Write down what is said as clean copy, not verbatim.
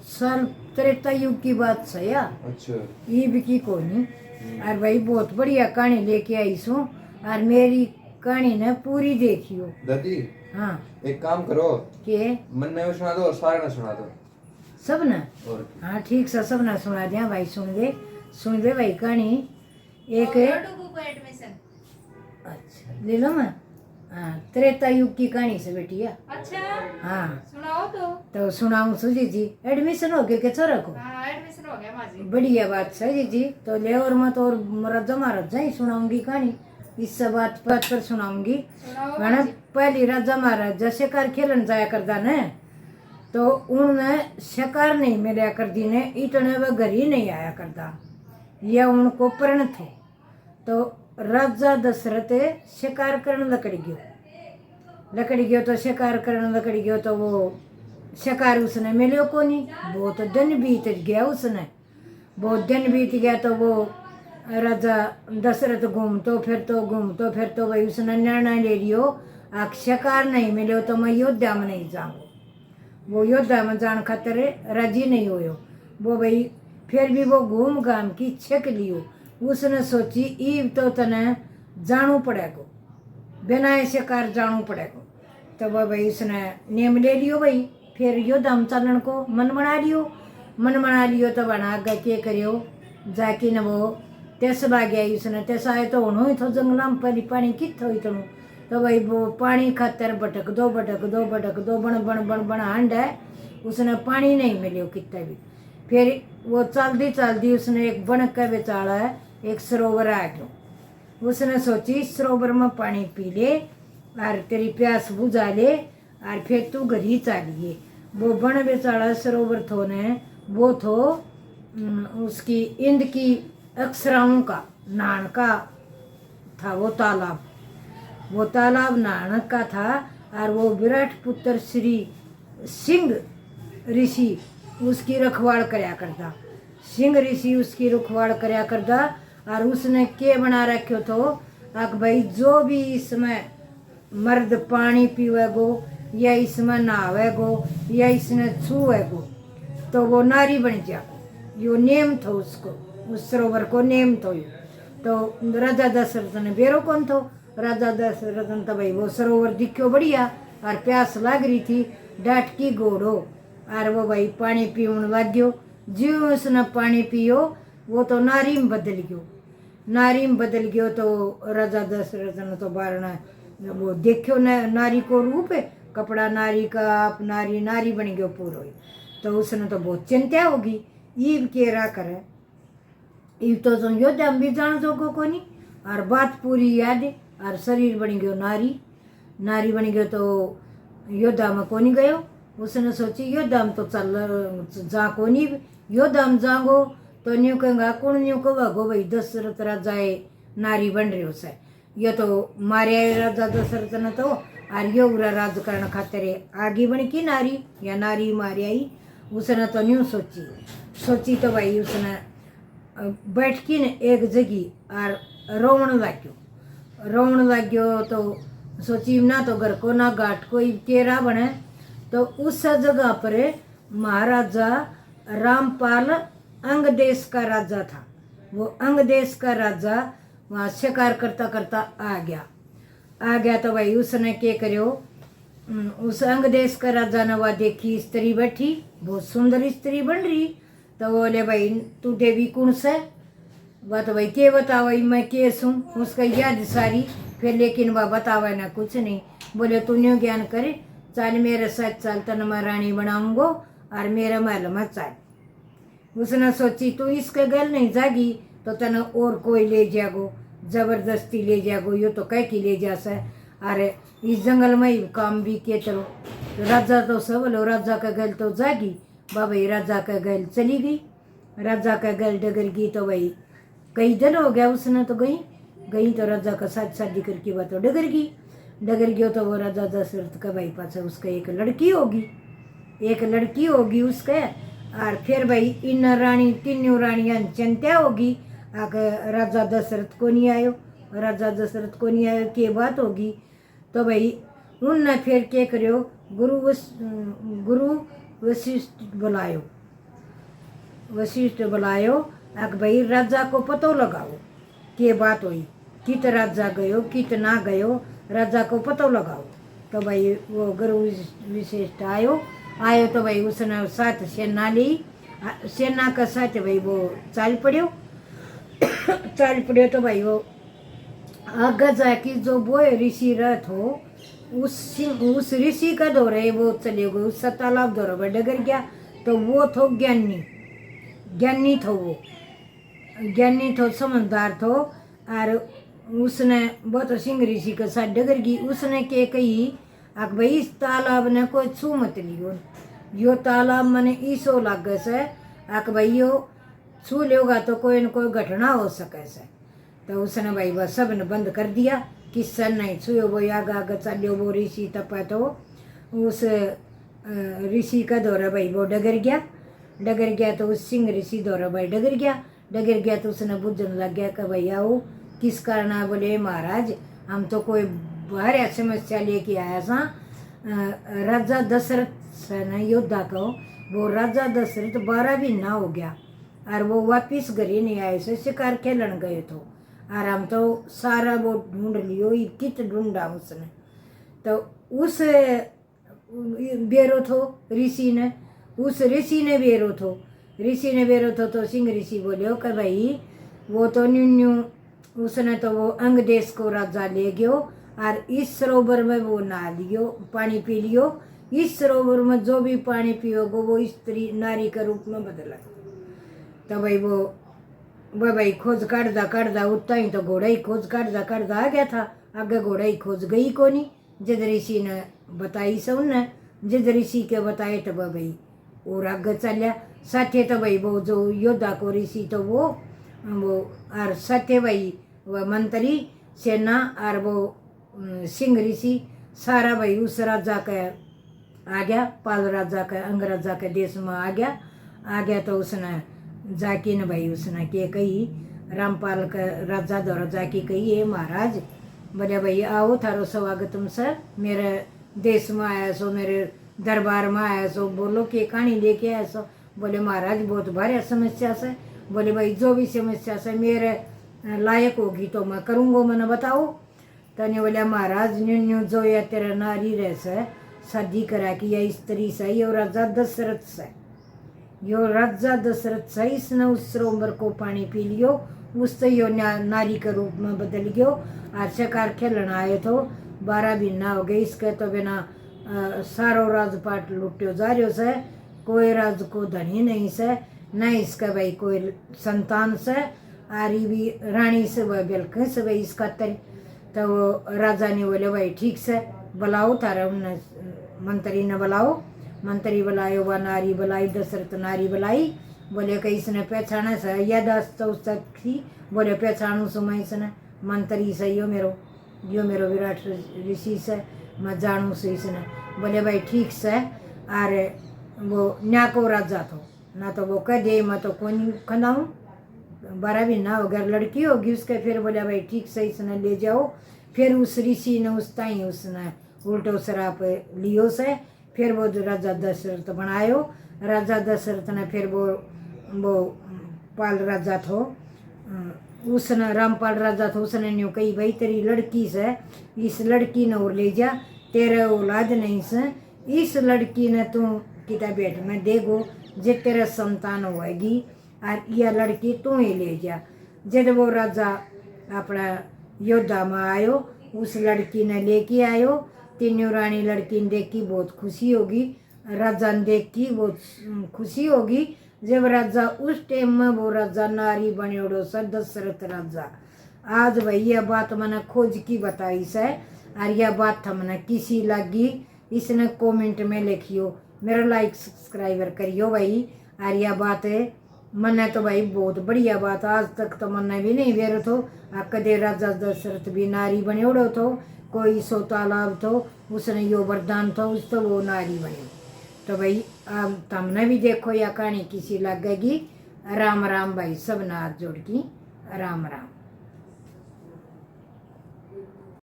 बहुत साल त्रेता युग की बात है या। अच्छा। ये भी की कोनी। और भाई बहुत बढ़िया कहानी लेके आई सू और मेरी कहानी ने पूरी देखियो दादी। हाँ एक काम करो के मन ने भी सुना दो और सारे ने सुना दो। सब ना और हाँ ठीक से सब ना सुना दिया भाई। सुन दे भाई कहानी एक एडमिशन अच्छा ले लो मैं हाँ त्रेता युग की कहानी से बेटिया। अच्छा हाँ सुनाओ तो सुनाऊं सुजी जी एडमिशन हो गया के छोरा को। हाँ एडमिशन हो गया माजी। बढ़िया बात है जी जी तो ले और मत और रजा महाराजा ही सुनाऊंगी कहानी इस बात पर सुनाऊंगी। सुनाओ मैंने माजी। पहली राजा महाराजा शिकार खेलन जाया करता ने तो उन्हें शिकार नहीं मिला करती ने इतने वह घर ही नहीं आया करता यह उनको प्रण थे। तो राजा दशरथ शिकार करने लकड़ी गयो तो शिकार करने लकड़ी गयो तो वो शिकार उसने मिलो को नहीं। बहुत दिन बीत गया उसने बहुत दिन बीत गया तो वो राजा दशरथ घूमतो फिरतो भाई उसने निर्णय ले लियो आख शिकार नहीं मिलो तो मैं योद्धा में नहीं जाऊँ। वो योद्धा में जान खातर राजी नहीं होयो वो भाई फिर भी वो घूम घाम की छक लियो। उसने सोची ईब तो तने जानू पड़ेगो बिना शिकार जानू पड़ेगो। तो वो भाई उसने नियम ले लियो भाई फिर योद्धा में चलन को मन बना लियो तो बना आगे के करियो जाके न वो तेस बाग आई उसने तेस आए तो उन्होंने तो जंगला में परी पानी कित हो इतनू तो भाई वो पानी खातर भटक दो बण हांड है उसने पानी नहीं मिलियो कितना भी। फिर वो चलती उसने एक बण के बेचाड़ा है एक सरोवर आ गयो। उसने सोची सरोवर में पानी पी ले और तेरी प्यास बुझा ले और फिर तू घर ही चालिए। वो बण बेचाड़ा सरोवर थो ने वो थो उसकी इंद की अक्षराओं का नान का था वो तालाब नान का था। और वो विराट पुत्र श्री सिंह ऋषि उसकी रखवाड़ करया करता। सिंह ऋषि उसकी रखवाड़ करया करता और उसने के बना रखो तो आख भाई जो भी इसमें मर्द पानी पीवेगो या इसमें नहावेगो या इसने छूएगो तो वो नारी बन जाएगो। यो नेम था उसको उस सरोवर को नेम तो राजा दशरथ ने बेरो कौन थो राजा दशरथ ने तो भाई वो सरोवर दिखो बढ़िया और प्यास लग रही थी डाट की घोड़ो और वो भाई पानी पीवन लग गयो। जो उसने पानी पियो वो तो नारी में बदल गयो तो राजा दशरथ ने तो बारना वो देखो नारी को रूप है कपड़ा नारी का आप नारी बन गयो पूरो। तो उसने तो बहुत चिंता होगी ईब के रा करे ईब तो तुम योद्धा भी जान जोगो को नहीं और बात पूरी याद है और शरीर बन गयो नारी बन गयो तो योद्धा में को नहीं गयो। उसने सोची योद्धा में तो चल जा को नहीं योद्धा में जाओ तो न्यू कहेंगा कौन न्यू कहो भाई दशरथ राजा नारी बन रहे से ये तो मारे राजा दशरथ ने तो और यो उरा राज करने खातिर आगे बन की नारी या नारी मारे आई। उसने तो न्यू सोची तो भाई उसने बैठ की न एक जगह और रोवन लग गयो तो सोची ना तो घर को ना घाट कोई केरा बने तो उस जगह पर महाराजा रामपाल अंग देश का राजा था। वो अंग देश का राजा वहाँ शिकार करता आ गया तो भाई उसने क्या करो उस अंग देश का राजा ने वह देखी स्त्री बैठी बहुत सुंदर स्त्री बन रही तो बोले भाई तू देवी कौन से वह तो भाई के बताओ मैं के सूँ उसका याद सारी फिर लेकिन वह बतावा ना कुछ नहीं। बोले तू न्यू ज्ञान करे चल मेरे साथ चल तन मैं रानी बनाऊंगो और मेरे महल में चल। उसने सोची तू इसके गल नहीं जागी तो तने और कोई ले जागो जबरदस्ती ले जागो यो तो कह की ले जा से अरे इस जंगल में ही काम भी के चलो तो राजा तो सब लो राजा का गल तो जागी बाबा राजा का गल चली गई। राजा का गल डगर गई तो भाई कई दिन हो गया उसने तो गई तो राजा का साथ शादी करके वह तो डगर गई तो वो राजा दशरथ का भाई पास उसका एक लड़की होगी उसके और फिर भाई इन रानी तीनों रानियां चिंता होगी आकर राजा दशरथ को नहीं आयो के बात होगी तो भाई उनने फिर क्या करो गुरु वशिष्ठ बुलायो वशिष्ठ बुलायो अक भाई राजा को पतो लगाओ के बात हुई, कित राजा गयो कित ना गयो, राजा को पतो लगाओ। तो भाई वो गुरु विशिष्ट आयो तो भाई उसने साथ सेना ली, सेना का साथ भाई वो चाल पड़ियो तो भाई वो आगे जाके जो वो ऋषि रथ हो उस ऋषि का दौरे वो चले गए, उस तालाब दौरे पर डगर गया। तो वो थो ज्ञानी थो, वो ज्ञानी थो, समझदार थो। और उसने बहुत सिंह ऋषि के साथ डगर गई। उसने के कही अक भाई इस तालाब ने कोई छू मत लियो, यो तालाब मने ईसो लागे से अक भाई यो छू लेगा तो कोई न कोई घटना हो सके से। तो उसने भाई वह सब ने बंद कर दिया, किस्सा नहीं छुयो। वो आगे आगे चलियो, वो ऋषि तपा तो उस ऋषि का दौरा भाई वो डगर गया तो उस सिंह ऋषि दौरा भाई डगर गया तो उसने बुझन लग गया कि भाई आओ किस कारण आ। बोले महाराज हम तो कोई बाहर समस्या लेके आया सा, राजा दशरथ से न योद्धा को, वो राजा दशरथ 12 महीना हो गया और वो वापिस घर ही नहीं आए से, शिकार खेलन गए तो। और हम तो सारा वो ढूंढ लियो, कित ढूंढा उसने। तो उस बेरो थो ऋषि ने, उस ऋषि ने बेरो थो तो सिंह ऋषि बोलियो कि भाई वो तो न्यू उसने तो वो अंग देश को राजा ले गयो और इस सरोवर में वो नहा लियो, पानी पी लियो। इस सरोवर में जो भी पानी पियोगो वो स्त्री नारी के रूप में बदला। तो भाई वो भाई खोज काटदा उठता ही तो घोड़ा ही खोज काटदा आ गया था। आगे घोड़ा ही खोज गई को नहीं, जिद ऋषि ने बताई से उनने, जिद ऋषि के बताए तो भाई और आगे चलिया। साथे तो भाई वो जो योद्धा को ऋषि तो वो और साथे भाई वह मंत्री सेना और वो सिंह ऋषि सारा भाई उस राजा के आ गया, पाल राजा के अंग राजा के देश में आ गया। तो उसने जाके न भाई उसने के कही रामपाल का राजा द्वारा जाके कही ये महाराज बोले भाई आओ थारो स्वागतम सर, मेरे देश में आया सो, मेरे दरबार में आया सो, बोलो के कहानी लेके आया सो। बोले महाराज बहुत भारी समस्या से। बोले भाई जो भी समस्या से मेरे लायक होगी तो मैं करूँगा, मैंने बताओ। तने बोले महाराज न्यू जो या तेरा नारी रह से शादी करा की या स्त्री से, यो राजा दशरथ से इसने उस सरोवर को पानी पी लियो, उससे यो नारी के रूप में बदल गयो। और शिकार खेलन आए तो 12 महीना हो गए, इसके तो बिना सारो राजपाट लुट्यो जा रहो से, कोई राज को धनी नहीं से, न इसका भाई कोई संतान से, आरी भी रानी से वह बिल्कुल से भाई इसका तर। तो वो राजा ने बोले भाई ठीक से बुलाओ थारा, उन्हें मंत्री ने बुलाओ। मंत्री बुलायो, वह नारी बुलाई, दशरथ नारी बुलाई। बोले कि इसने पहचाना से यादाश्त तो उसका थी। बोले पहचानू सुमा इसने मंत्री से, यो मेरो विराट ऋषि से मैं जानू से इसने। बोले भाई ठीक से। अरे वो न्या को राजा थो ना, तो वो कह दे मैं तो कौन खनाऊँ, 12 महीना हो गया, लड़की होगी उसके। फिर बोले भाई ठीक से इसने ले जाओ। फिर उस ऋषि ने उस ताई उसने उल्टो शराप लियो से, फिर वो राजा दशरथ बनायो। राजा दशरथ ने फिर वो पाल राजा थो, उसने रामपाल राजा थो, उसने न्यू कही भाई तेरी लड़की से, इस लड़की ने और ले जा, तेरे औलाद नहीं से, इस लड़की ने तू किता बेट में देगो, जे तेरा संतान होएगी और यह लड़की तू ही ले जा। जब वो राजा अपना योद्धा में आयो, उस लड़की ने लेके आयो। तीनों रानी लड़की ने देखी बहुत खुशी होगी, राजा ने देखी बहुत खुशी होगी। जब राजा उस टाइम में वो राजा नारी बनेड़ो सा दशरथ राजा। आज भाई यह बात मैंने खोज की बताई से, और यह बात हमने किसी लगी इसने कमेंट में लिखियो, मेरा लाइक सब्सक्राइबर करियो भाई। और यह बात है मैंने तो भाई बहुत बढ़िया बात, आज तक तो मैंने भी नहीं वेरो थो। कदे राजा दशरथ भी नारी बनेड़ो थो, कोई सो तालाब थो, उसने यो वरदान थो, उस तो वो नारी बनी। तो भाई अब तुमने भी देखो या कहानी किसी लगेगी। राम राम भाई, सब नाथ जोड़ की राम राम।